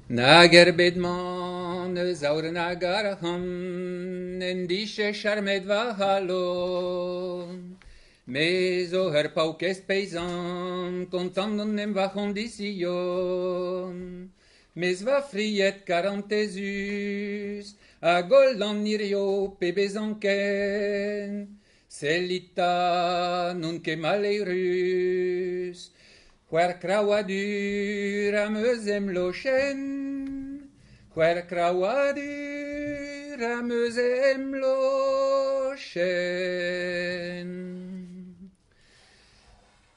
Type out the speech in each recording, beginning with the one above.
Nager bedman zaur nagarham en dische charmet vahalon. Mais o her paukest paysan content nem va condition. Mais va friet carantesus a goldan nirio pebezanken. Celita nun que maleirus. Quer crawadur am eusem lochenn, quer crawadur am eusem lochenn.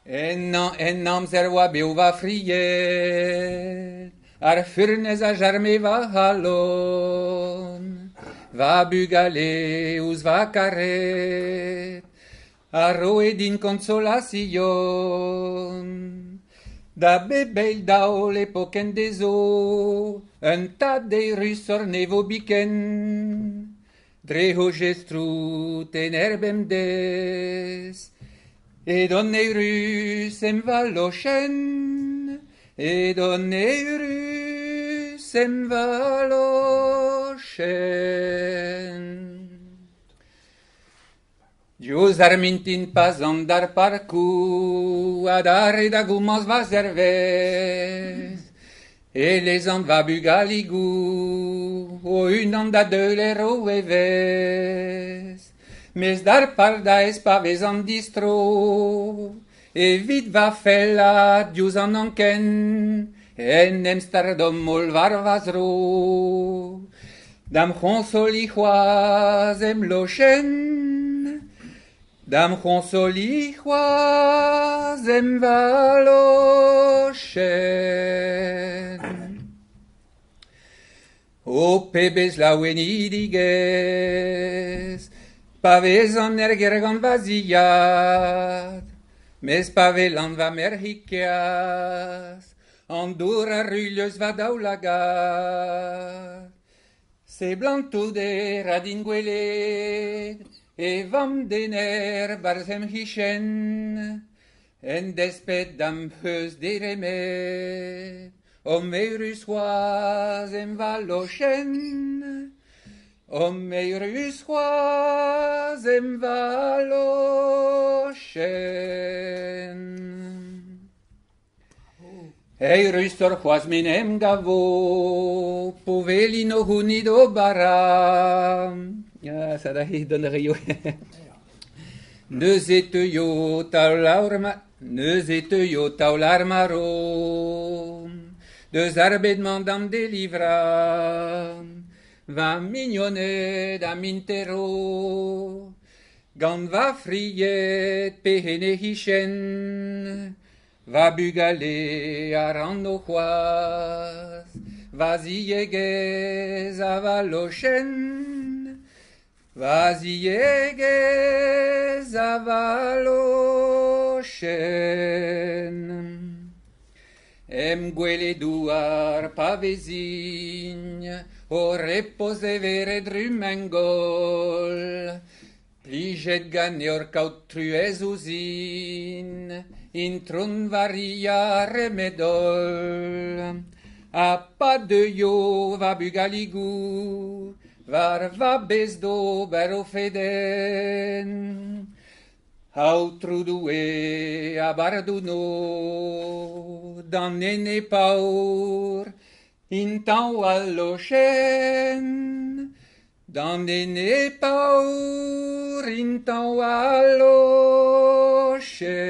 En amzer oa beo va friet, ar furnez a jarme va halon, va bugale ouz va karet, a roe din consolation. Da bebeil dao l'époquen des eaux, un tas de russes ornevo biken, dreho gestrut en herbem des, et donne russe em va lochenn, et donne russe em va lochenn. Dios armintin pas andar parcou, adar et da goumans va servez, et les ans va bugaligou, o un an da deux les rovez. Mes dar par da espavez an distro, et vite va fella dius an anken, en em stardom mol var vazro. Dam consoli c'hoaz em lochenn, dam consoli c'hoaz em va lochenn. O pebez la oenidigez, pavez an ergergant va zilhad, mes pavelant va merhikeaz, an dour a rulleus va daoulagad. Se blantude radin gwelet, e vam dener barzem hichen, en despet dam heus de remet, o meirus c'hoaz em va lochenn, o meirus c'hoaz em va lochenn. Eirus tor c'hoaz menem gavo, povelino hunido baram. Ja, ça da hi don rio. Neus eteuio taular maro, deus arbedman dam de livra, va mignonet am intero, gant va friet pehene hichen, va bugale ar an o c'hoaz, va ziegez a va lochenn, va ziegez a va lochenn. Em gweledou ar pavezign, o repose vere drumengol, plijet gane ur kaut truez ouzin, intron varia remedol. A pa de yo va bugaligou, var va bezdo ber o feden. Autro due a barduno, dan nene paur, intañv al lochenn, dan nene paur, intañv al lochenn.